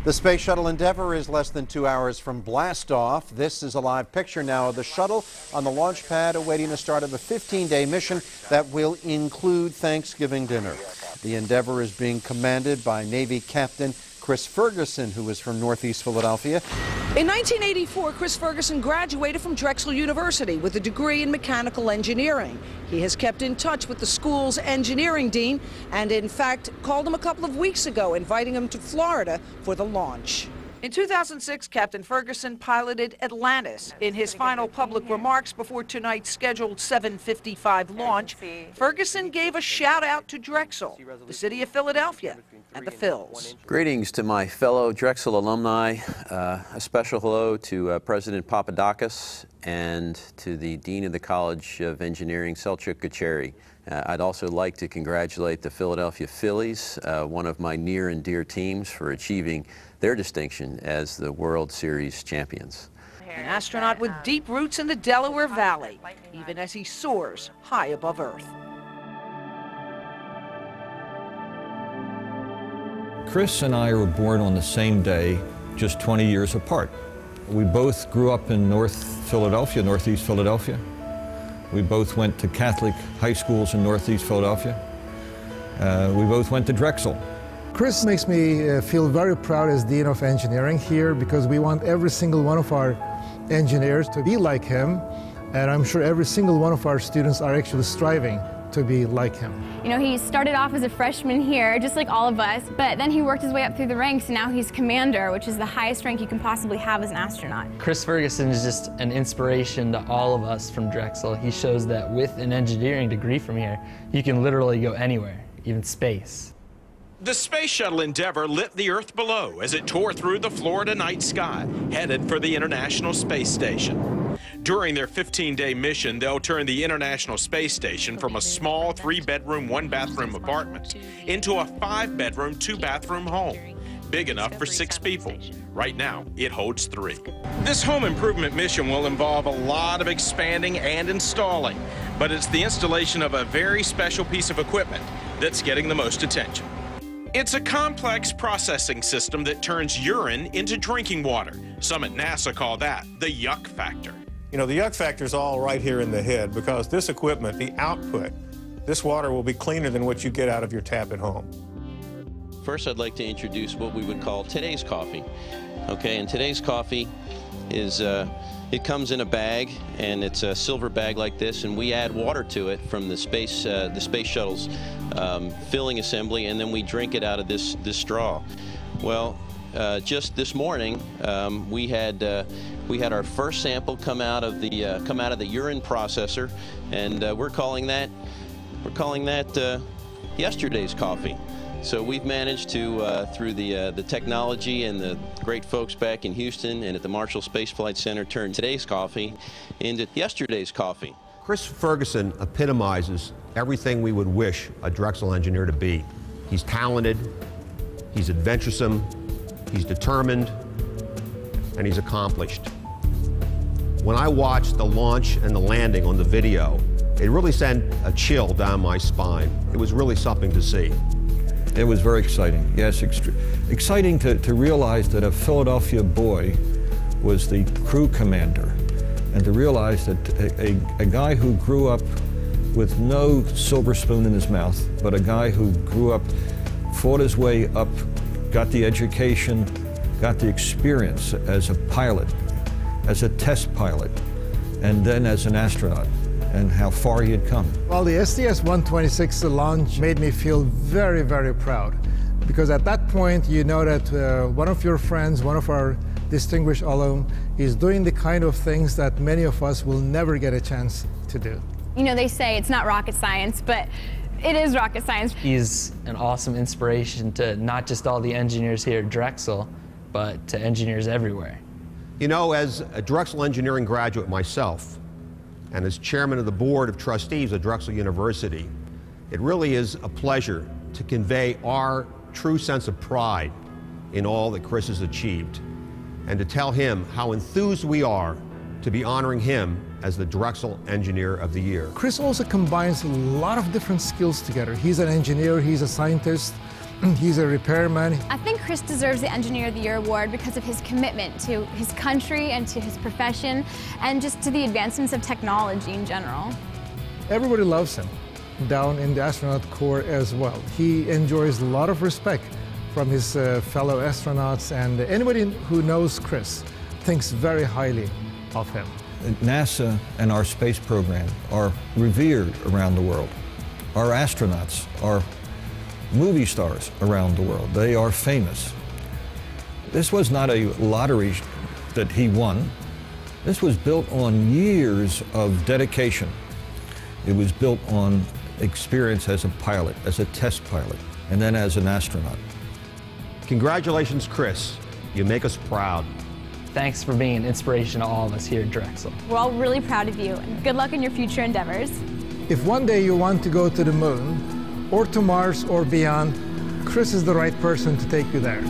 The Space Shuttle Endeavour is less than 2 hours from blastoff. This is a live picture now of the shuttle on the launch pad awaiting the start of a 15-day mission that will include Thanksgiving dinner. The Endeavour is being commanded by Navy Captain Chris Ferguson, who is from Northeast Philadelphia. In 1984, Chris Ferguson graduated from Drexel University with a degree in mechanical engineering. He has kept in touch with the school's engineering dean and, in fact, called him a couple of weeks ago, inviting him to Florida for the launch. In 2006, Captain Ferguson piloted Atlantis. In his final public remarks before tonight's scheduled 7:55 launch, Ferguson gave a shout-out to Drexel, the city of Philadelphia, and the Phils. Greetings to my fellow Drexel alumni. A special hello to President Papadakis and to the Dean of the College of Engineering, Selçuk Gacheri. I'd also like to congratulate the Philadelphia Phillies, one of my near and dear teams, for achieving their distinction as the World Series champions. An astronaut with deep roots in the Delaware Valley, even as he soars high above Earth. Chris and I were born on the same day, just 20 years apart. We both grew up in Northeast Philadelphia. We both went to Catholic high schools in Northeast Philadelphia. We both went to Drexel. Chris makes me feel very proud as Dean of Engineering here, because we want every single one of our engineers to be like him, and I'm sure every single one of our students are actually striving to be like him. You know, he started off as a freshman here, just like all of us, but then he worked his way up through the ranks, and now he's commander, which is the highest rank you can possibly have as an astronaut. Chris Ferguson is just an inspiration to all of us from Drexel. He shows that with an engineering degree from here, you can literally go anywhere, even space. The Space Shuttle Endeavour lit the Earth below as it tore through the Florida night sky, headed for the International Space Station. During their 15-day mission, they'll turn the International Space Station from a small 3-bedroom, 1-bathroom apartment into a 5-bedroom, 2-bathroom home, big enough for 6 people. Right now, it holds 3. This home improvement mission will involve a lot of expanding and installing, but it's the installation of a very special piece of equipment that's getting the most attention. It's a complex processing system that turns urine into drinking water. Some at NASA call that the yuck factor. You know, the yuck factor is all right here in the head, because this equipment, the output, this water will be cleaner than what you get out of your tap at home. First, I'd like to introduce what we would call today's coffee. Okay, and today's coffee is, it comes in a bag, and it's a silver bag like this, and we add water to it from the space shuttle's filling assembly, and then we drink it out of this straw. Well, just this morning, we had our first sample come out of the urine processor, and we're calling that yesterday's coffee. So we've managed to, through the technology and the great folks back in Houston and at the Marshall Space Flight Center, turn today's coffee into yesterday's coffee. Chris Ferguson epitomizes everything we would wish a Drexel engineer to be. He's talented, he's adventuresome, he's determined, and he's accomplished. When I watched the launch and the landing on the video, it really sent a chill down my spine. It was really something to see. It was very exciting, yes, exciting to realize that a Philadelphia boy was the crew commander, and to realize that a guy who grew up with no silver spoon in his mouth, but a guy who grew up, fought his way up, got the education, got the experience as a pilot, as a test pilot, and then as an astronaut, and how far he had come. Well, the STS-126 launch made me feel very, very proud, because at that point you know that one of your friends, one of our distinguished alum, is doing the kind of things that many of us will never get a chance to do. You know, they say it's not rocket science, but it is rocket science. He's an awesome inspiration to not just all the engineers here at Drexel, but to engineers everywhere. You know, as a Drexel Engineering graduate myself, and as chairman of the board of trustees of Drexel University, it really is a pleasure to convey our true sense of pride in all that Chris has achieved, and to tell him how enthused we are to be honoring him as the Drexel Engineer of the Year. Chris also combines a lot of different skills together. He's an engineer, he's a scientist, He's a repairman. I think Chris deserves the Engineer of the Year award because of his commitment to his country and to his profession and just to the advancements of technology in general. Everybody loves him down in the astronaut corps as well. He enjoys a lot of respect from his fellow astronauts, and anybody who knows Chris thinks very highly of him. NASA and our space program are revered around the world. Our astronauts are movie stars around the world. They are famous. This was not a lottery that he won. This was built on years of dedication. It was built on experience as a pilot, as a test pilot, and then as an astronaut. Congratulations, Chris. You make us proud. Thanks for being an inspiration to all of us here at Drexel. We're all really proud of you, and good luck in your future endeavors. If one day you want to go to the moon, or to Mars or beyond, Chris is the right person to take you there.